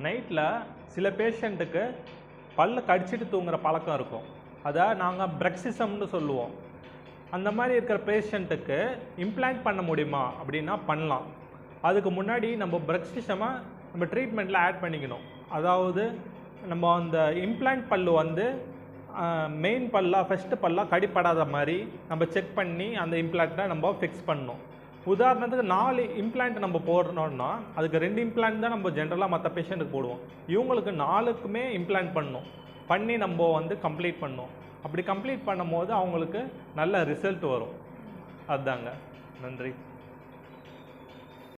நைட்டில் சில பேஷண்ட்டுக்கு பல்ல கடிச்சிட்டு தூங்குற பழக்கம் இருக்கும். அதை நாங்கள் பிரக்சிசம்னு சொல்லுவோம். அந்த மாதிரி இருக்கிற பேஷண்ட்டுக்கு இம்ப்ளான்ட் பண்ண முடியுமா அப்படின்னா பண்ணலாம். அதுக்கு முன்னாடி நம்ம பிரக்சிசமை நம்ம ட்ரீட்மெண்ட்டில் ஆட் பண்ணிக்கணும். அதாவது நம்ம அந்த இம்ப்ளான்ட் பல்லு வந்து மெயின் பல்லாக ஃபஸ்ட்டு பல்லாக கடிப்படாத மாதிரி நம்ம செக் பண்ணி அந்த இம்ப்ளான்ட்டை நம்ம ஃபிக்ஸ் பண்ணணும். உதாரணத்துக்கு 4 இம்ப்ளான்ட் நம்ம போடணும்னா அதுக்கு 2 இம்ப்ளான்ட் தான் நம்ம ஜென்ரலாக மற்ற பேஷண்ட்டுக்கு போடுவோம். இவங்களுக்கு 4க்குமே இம்ப்ளான்ட் பண்ணி நம்ம வந்து கம்ப்ளீட் பண்ணணும். அப்படி கம்ப்ளீட் பண்ணும் போது அவங்களுக்கு நல்ல ரிசல்ட் வரும். அதுதாங்க. நன்றி.